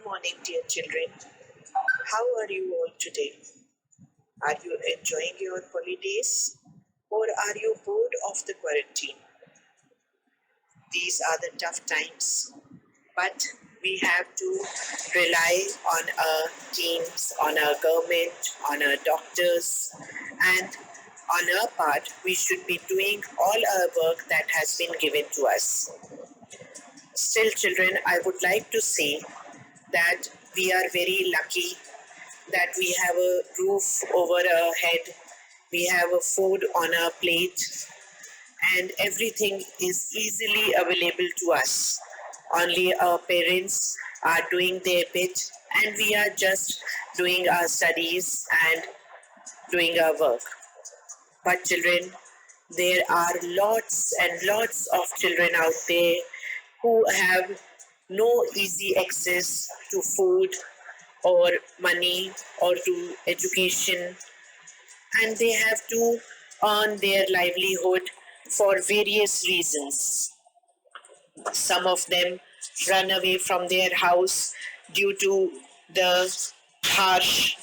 morning, dear children. How are you all today? Are you enjoying your holidays or are you bored of the quarantine? These are the tough times, but we have to rely on our teams, on our government, on our doctors, and on our part, we should be doing all our work that has been given to us. Still, children, I would like to say that we are very lucky that we have a roof over our head, we have a food on our plate, and everything is easily available to us. Only our parents are doing their bit, and we are just doing our studies and doing our work. But, children, there are lots and lots of children out there who have no easy access to food or money or to education, and they have to earn their livelihood for various reasons. Some of them run away from their house due to the harsh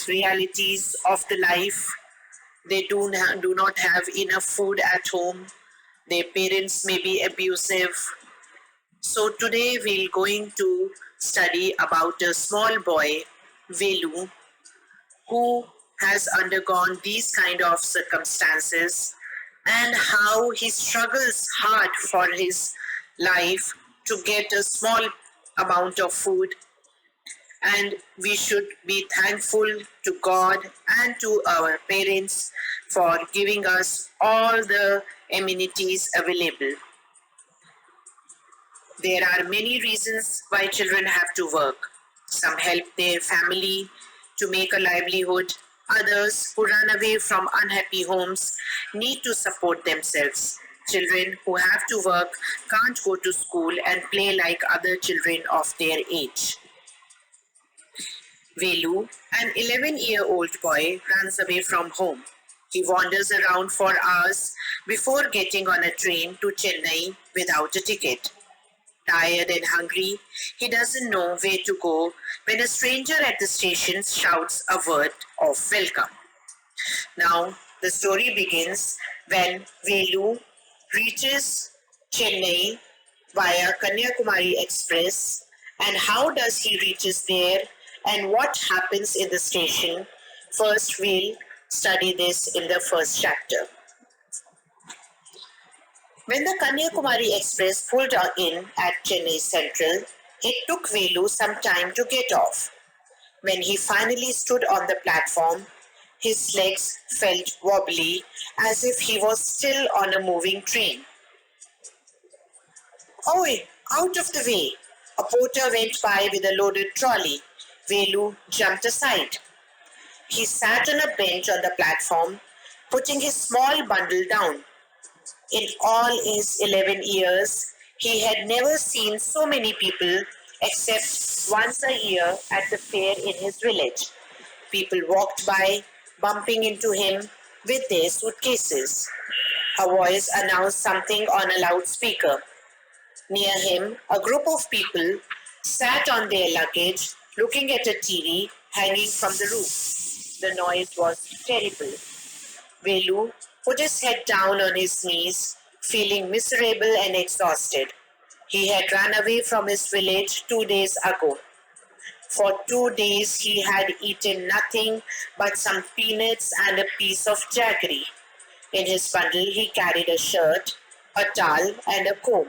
realities of the life. They do not have enough food at home. Their parents may be abusive. So today we're going to study about a small boy, Velu, who has undergone these kind of circumstances and how he struggles hard for his life to get a small amount of food. And we should be thankful to God and to our parents for giving us all the amenities available. There are many reasons why children have to work. Some help their family to make a livelihood. Others who run away from unhappy homes need to support themselves. Children who have to work can't go to school and play like other children of their age. Velu, an 11-year-old boy, runs away from home. He wanders around for hours before getting on a train to Chennai without a ticket. Tired and hungry, he doesn't know where to go when a stranger at the station shouts a word of welcome. Now, the story begins when Velu reaches Chennai via Kanyakumari Express, and how does he reaches there and what happens in the station. First, we'll study this in the first chapter. When the Kanyakumari Express pulled in at Chennai Central, it took Velu some time to get off. When he finally stood on the platform, his legs felt wobbly as if he was still on a moving train. Oi, out of the way! A porter went by with a loaded trolley. Velu jumped aside. He sat on a bench on the platform, putting his small bundle down. In all his 11 years, he had never seen so many people except once a year at the fair in his village. People walked by, bumping into him with their suitcases. A voice announced something on a loudspeaker. Near him, a group of people sat on their luggage, looking at a TV hanging from the roof. The noise was terrible. Velu put his head down on his knees, feeling miserable and exhausted. He had run away from his village 2 days ago. For 2 days he had eaten nothing but some peanuts and a piece of jaggery. In his bundle he carried a shirt, a towel and a comb.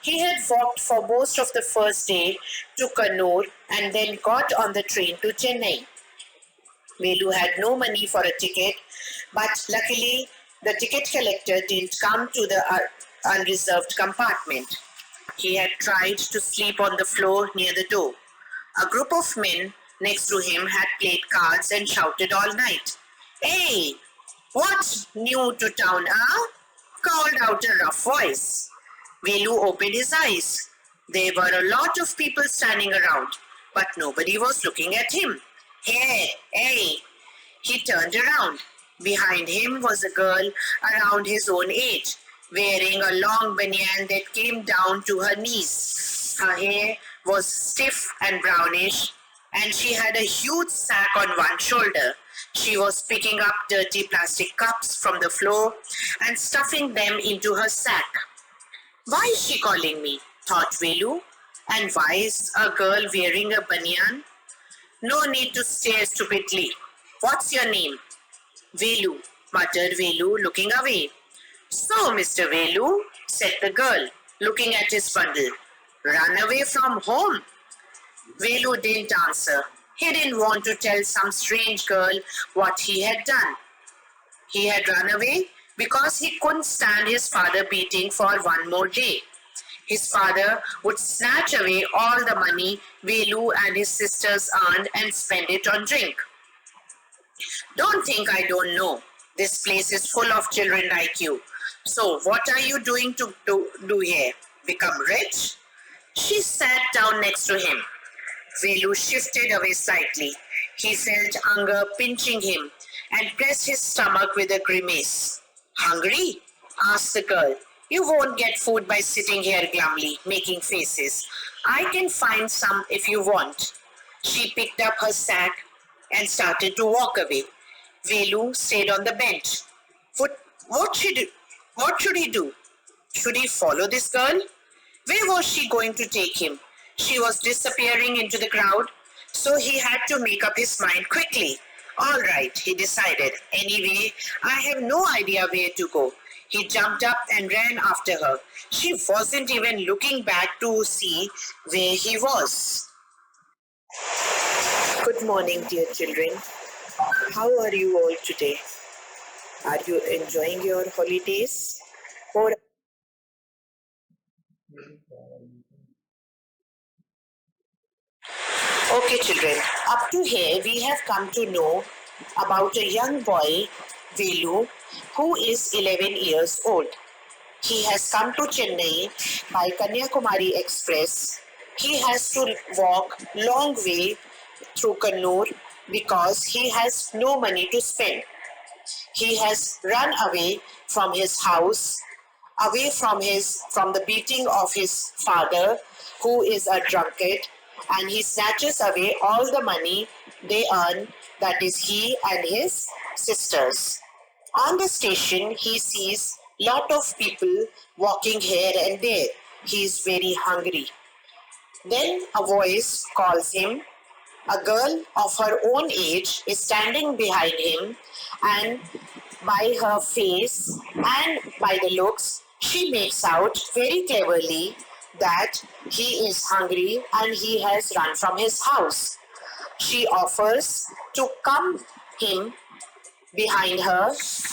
He had walked for most of the first day to Kannur and then got on the train to Chennai. Velu had no money for a ticket, but luckily the ticket collector didn't come to the unreserved compartment. He had tried to sleep on the floor near the door. A group of men next to him had played cards and shouted all night. Hey, what's new to town, huh? Called out a rough voice. Velu opened his eyes. There were a lot of people standing around, but nobody was looking at him. Hey! He turned around. Behind him was a girl around his own age. wearing a long banyan that came down to her knees. Her hair was stiff and brownish, and she had a huge sack on one shoulder. She was picking up dirty plastic cups from the floor and stuffing them into her sack. Why is she calling me? Thought Velu. And why is a girl wearing a banyan? No need to stare stupidly. What's your name? Velu, muttered Velu, looking away. So, Mr. Velu, said the girl, looking at his bundle. Run away from home? Velu didn't answer. He didn't want to tell some strange girl what he had done. He had run away because he couldn't stand his father beating for one more day. His father would snatch away all the money Velu and his sisters earned and spend it on drink. Don't think I don't know. This place is full of children like you. So what are you doing to do here? Become rich? She sat down next to him. Velu shifted away slightly. He felt hunger pinching him and pressed his stomach with a grimace. Hungry? Asked the girl. You won't get food by sitting here glumly, making faces. I can find some if you want. She picked up her sack and started to walk away. Velu stayed on the bench. What should he do? Should he follow this girl? Where was she going to take him? She was disappearing into the crowd, so he had to make up his mind quickly. All right, he decided. Anyway, I have no idea where to go. He jumped up and ran after her. She wasn't even looking back to see where he was. Good morning, dear children. How are you all today? Are you enjoying your holidays? Or okay, children, up to here we have come to know about a young boy, Velu, who is 11 years old. He has come to Chennai by Kanyakumari Express. He has to walk long way through Kannur because he has no money to spend. He has run away from his house, away from the beating of his father, who is a drunkard, and he snatches away all the money they earn, that is he and his sisters. On the station, he sees lot of people walking here and there. He is very hungry. Then a voice calls him. A girl of her own age is standing behind him, and by her face and by the looks, she makes out very cleverly that he is hungry and he has run from his house. She offers to come him behind her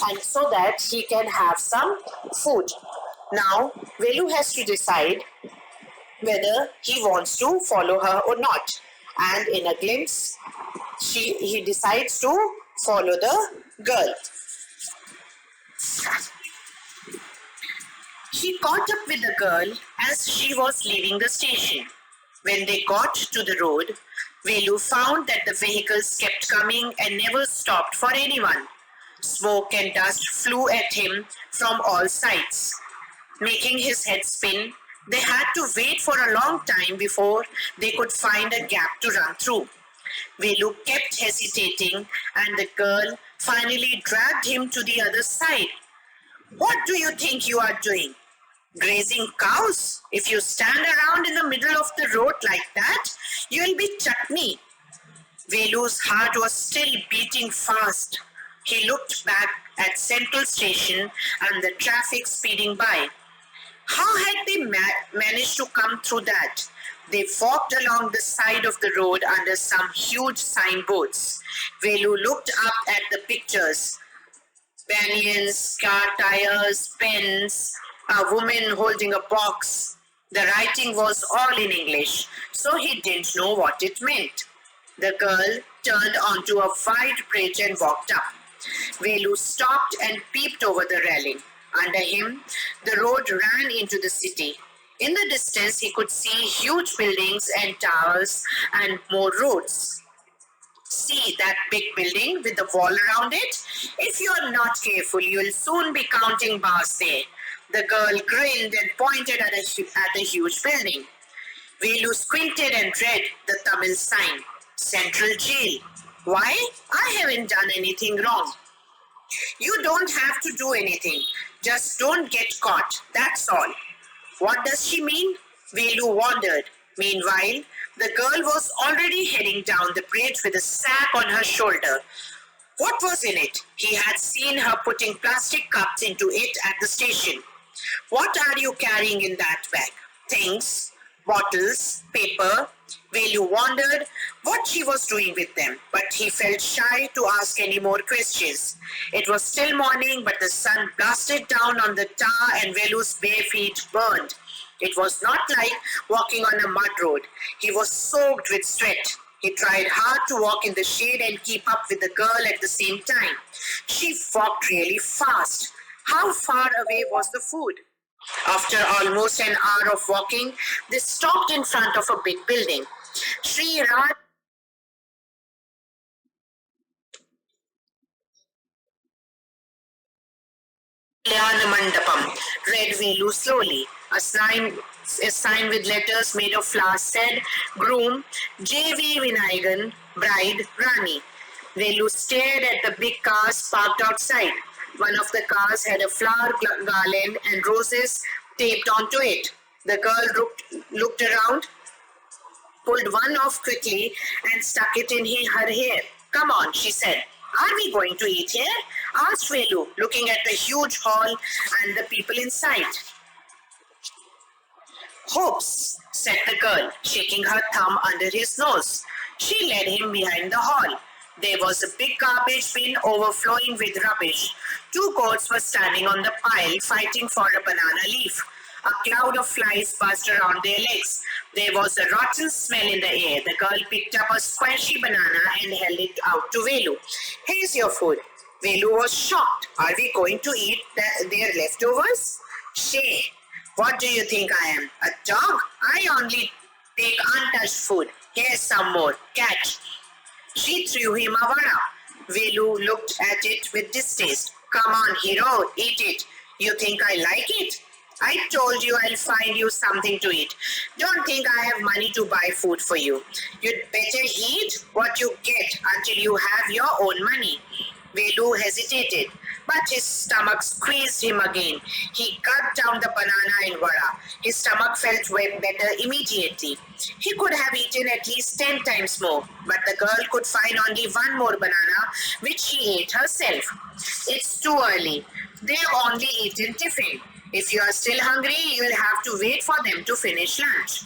and so that he can have some food. Now, Velu has to decide whether he wants to follow her or not. And in a glimpse, he decides to follow the girl. He caught up with the girl as she was leaving the station. When they got to the road, Velu found that the vehicles kept coming and never stopped for anyone. Smoke and dust flew at him from all sides, making his head spin. They had to wait for a long time before they could find a gap to run through. Velu kept hesitating, and the girl finally dragged him to the other side. What do you think you are doing? Grazing cows? If you stand around in the middle of the road like that, you'll be chutney. Velu's heart was still beating fast. He looked back at Central Station and the traffic speeding by. How had they managed to come through that? They walked along the side of the road under some huge signboards. Velu looked up at the pictures. Banyans, car tires, pens, a woman holding a box. The writing was all in English, so he didn't know what it meant. The girl turned onto a wide bridge and walked up. Velu stopped and peeped over the railing. Under him, the road ran into the city. In the distance, he could see huge buildings and towers and more roads. See that big building with the wall around it? If you are not careful, you will soon be counting bars there. The girl grinned and pointed at the huge building. Velu squinted and read the Tamil sign, Central Jail. Why? I haven't done anything wrong. You don't have to do anything. Just don't get caught. That's all. What does she mean? Velu wondered. Meanwhile, the girl was already heading down the bridge with a sack on her shoulder. What was in it? He had seen her putting plastic cups into it at the station. What are you carrying in that bag? Things, bottles, paper. Velu wondered what she was doing with them, but he felt shy to ask any more questions. It was still morning, but the sun blasted down on the tar and Velu's bare feet burned. It was not like walking on a mud road. He was soaked with sweat. He tried hard to walk in the shade and keep up with the girl at the same time. She walked really fast. How far away was the food? After almost an hour of walking, they stopped in front of a big building. Sri Raj Kalyana Mandapam, read Velu slowly. A sign with letters made of flowers said, Groom, J.V. Vinayagan, Bride, Rani. Velu stared at the big cars parked outside. One of the cars had a flower garland and roses taped onto it. The girl looked around, pulled one off quickly, and stuck it in her hair. Come on, she said. Are we going to eat here? Asked Velu, looking at the huge hall and the people inside. Hopes, said the girl, shaking her thumb under his nose. She led him behind the hall. There was a big garbage bin overflowing with rubbish. Two goats were standing on the pile, fighting for a banana leaf. A cloud of flies buzzed around their legs. There was a rotten smell in the air. The girl picked up a squashy banana and held it out to Velu. Here's your food. Velu was shocked. Are we going to eat their leftovers? Shay, what do you think I am? A dog? I only take untouched food. Here's some more. Catch. She threw him a vada. Velu looked at it with distaste. Come on, hero, eat it. You think I like it? I told you I'll find you something to eat. Don't think I have money to buy food for you. You'd better eat what you get until you have your own money. Velu hesitated, but his stomach squeezed him again. He cut down the banana and vada. His stomach felt better immediately. He could have eaten at least 10 times more, but the girl could find only one more banana, which she ate herself. It's too early. They've only eaten tiffin. If you are still hungry, you'll have to wait for them to finish lunch.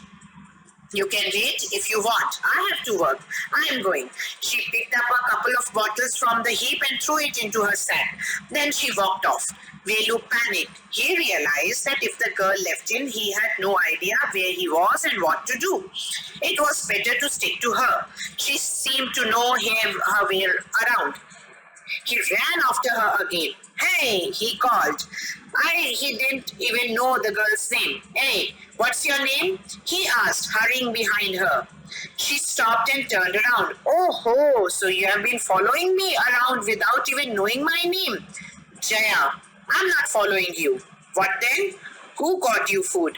You can wait if you want. I have to work. I am going. She picked up a couple of bottles from the heap and threw it into her sack. Then she walked off. Velu panicked. He realized that if the girl left him, he had no idea where he was and what to do. It was better to stick to her. She seemed to know her way around. He ran after her again. Hey, he called. He didn't even know the girl's name. Hey, what's your name? He asked, hurrying behind her. She stopped and turned around. Oh ho, so you have been following me around without even knowing my name. Jaya, I'm not following you. What then? Who got you food?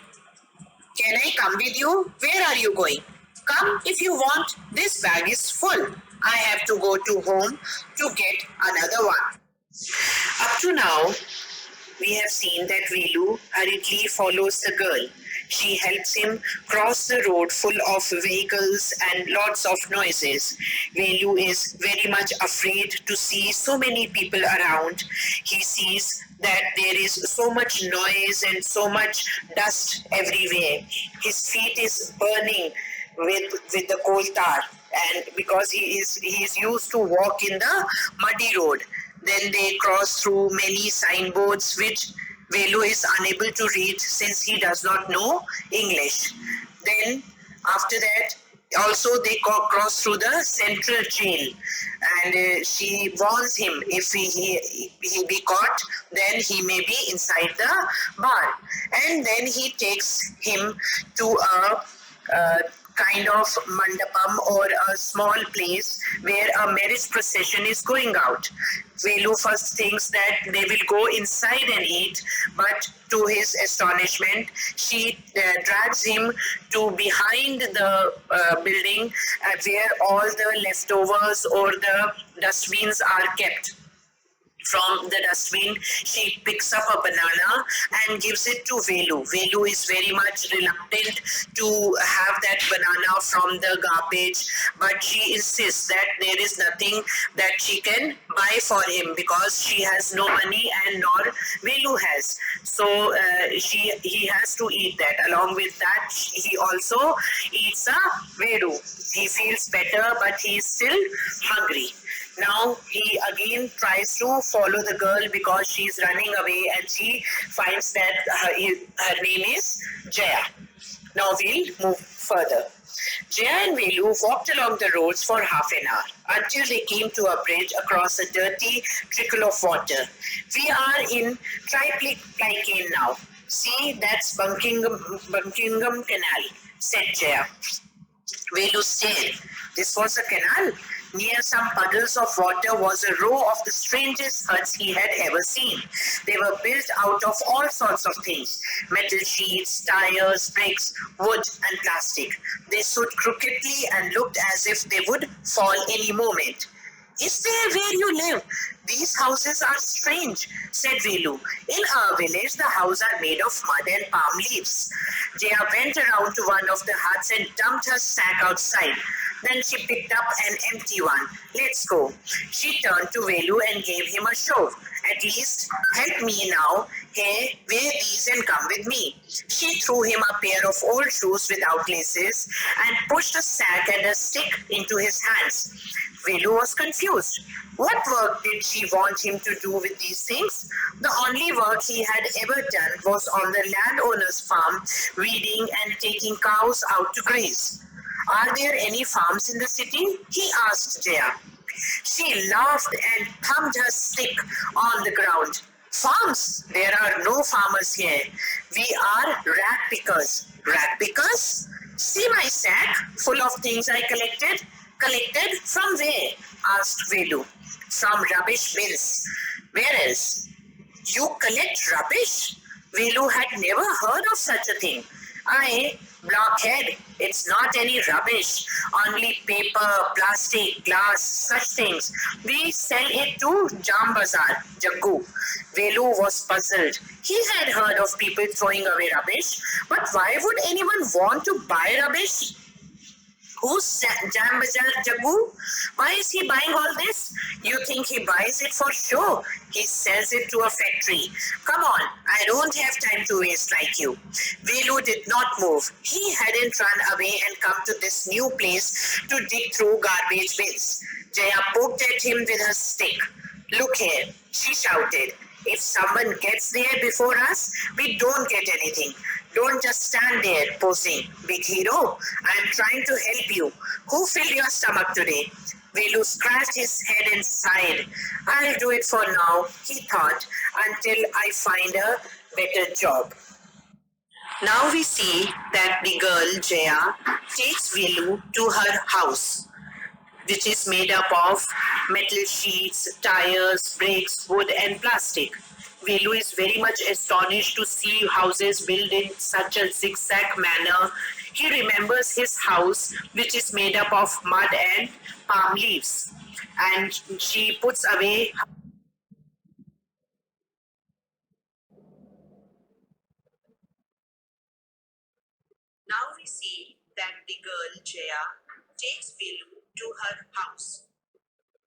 Can I come with you? Where are you going? Come if you want. This bag is full. I have to go to home to get another one. Up to now, we have seen that Velu hurriedly follows the girl. She helps him cross the road full of vehicles and lots of noises. Velu is very much afraid to see so many people around. He sees that there is so much noise and so much dust everywhere. His feet is burning with the coal tar, and because he is used to walk in the muddy road. Then they cross through many signboards which Velu is unable to read since he does not know English. Then after that also they cross through the central jail, and she warns him if he be caught, then he may be inside the bar. And then he takes him to a kind of mandapam or a small place where a marriage procession is going out. Velu first thinks that they will go inside and eat, but to his astonishment, she drags him to behind the building where all the leftovers or the dustbins are kept. From the dustbin, she picks up a banana and gives it to Velu. Velu is very much reluctant to have that banana from the garbage, but she insists that there is nothing that she can buy for him because she has no money and nor Velu has. So he has to eat that. Along with that, he also eats a Vedu. He feels better, but he is still hungry. Now he again tries to follow the girl because she's running away and she finds that her name is Jaya. Now we'll move further. Jaya and Velu walked along the roads for half an hour until they came to a bridge across a dirty trickle of water. We are in Triplicane now. See, that's Buckingham Canal, said Jaya. Velu stared. This was a canal. Near some puddles of water was a row of the strangest huts he had ever seen. They were built out of all sorts of things: metal sheets, tires, bricks, wood, and plastic. They stood crookedly and looked as if they would fall any moment. Is there where you live? These houses are strange, said Velu. In our village, the houses are made of mud and palm leaves. Jaya went around to one of the huts and dumped her sack outside. Then she picked up an empty one. Let's go. She turned to Velu and gave him a shove. At least help me now. Hey, wear these and come with me. She threw him a pair of old shoes without laces and pushed a sack and a stick into his hands. Velu was confused. What work did she want him to do with these things? The only work he had ever done was on the landowner's farm, weeding and taking cows out to graze. Are there any farms in the city? He asked Jaya. She laughed and thumped her stick on the ground. Farms? There are no farmers here. We are rag pickers. Rag pickers? See my sack full of things I collected? Collected from where? Asked Velu. From rubbish bins. Where else? You collect rubbish? Velu had never heard of such a thing. Blockhead, it's not any rubbish. Only paper, plastic, glass, such things. We sell it to Jam Bazaar, Jaggu. Velu was puzzled. He had heard of people throwing away rubbish, but why would anyone want to buy rubbish? Who's Jam Bazaar Jaggu? Why is he buying all this? You think he buys it for show? He sells it to a factory. Come on, I don't have time to waste like you. Velu did not move. He hadn't run away and come to this new place to dig through garbage bins. Jaya poked at him with her stick. Look here, she shouted. If someone gets there before us, we don't get anything. Don't just stand there posing. Big hero, I am trying to help you. Who filled your stomach today? Velu scratched his head and sighed. I'll do it for now, he thought, until I find a better job. Now we see that the girl, Jaya, takes Velu to her house, which is made up of metal sheets, tires, bricks, wood, and plastic. Velu is very much astonished to see houses built in such a zigzag manner. He remembers his house, which is made up of mud and palm leaves. And she puts away. Now we see that the girl, Jaya, takes Velu to her house,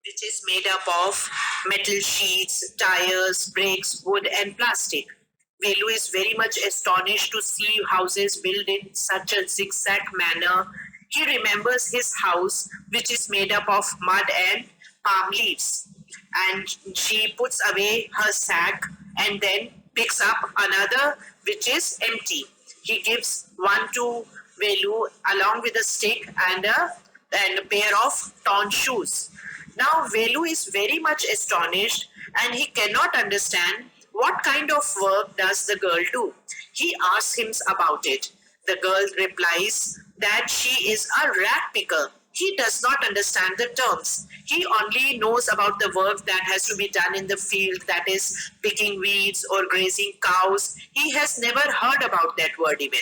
which is made up of metal sheets, tires, bricks, wood, and plastic. Velu is very much astonished to see houses built in such a zigzag manner. He remembers his house, which is made up of mud and palm leaves. And she puts away her sack and then picks up another, which is empty. He gives one to Velu along with a stick and a pair of torn shoes. Now Velu is very much astonished and he cannot understand what kind of work does the girl do. He asks him about it. The girl replies that she is a rat picker. He does not understand the terms. He only knows about the work that has to be done in the field, that is, picking weeds or grazing cows. He has never heard about that word even.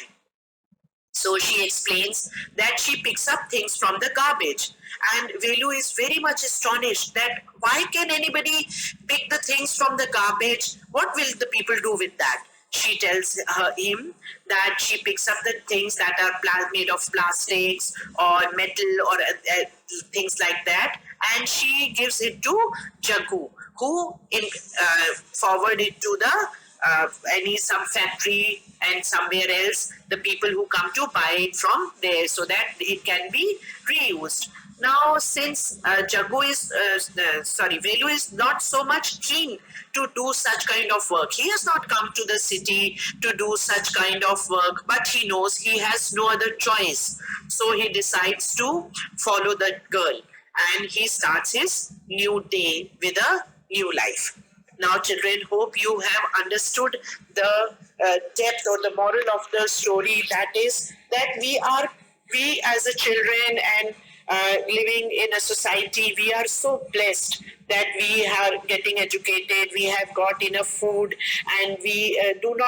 So she explains that she picks up things from the garbage. And Velu is very much astonished that why can anybody pick the things from the garbage? What will the people do with that? She tells him that she picks up the things that are made of plastics or metal or things like that, and she gives it to Jagu, who forward it to the any some factory and somewhere else, the people who come to buy it from there, so that it can be reused. Now, since Velu is not so much keen to do such kind of work. He has not come to the city to do such kind of work, but he knows he has no other choice. So he decides to follow the girl, and he starts his new day with a new life. Now, children, hope you have understood the depth or the moral of the story. That is that we as a children and living in a society, we are so blessed that we are getting educated, we have got enough food, and we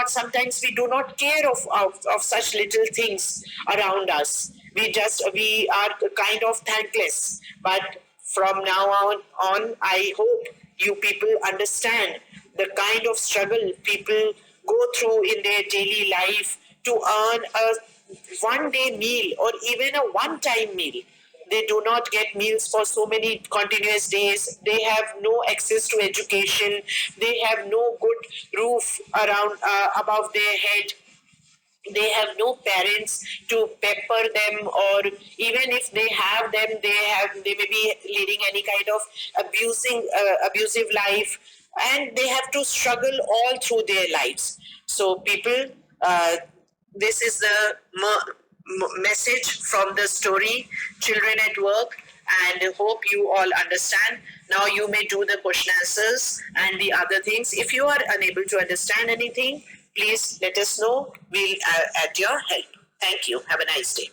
sometimes we do not care of such little things around us. We are kind of thankless. But from now on, I hope you people understand the kind of struggle people go through in their daily life to earn a one day meal or even a one time meal. They do not get meals for so many continuous days. They have no access to education. They have no good roof around above their head. They have no parents to pepper them, or even if they have them, they may be leading any kind of abusive life, and they have to struggle all through their lives. So people, this is the message from the story Children at Work, and hope you all understand. Now you may do the question answers and the other things. If you are unable to understand anything, please let us know. We'll at your help. Thank you. Have a nice day.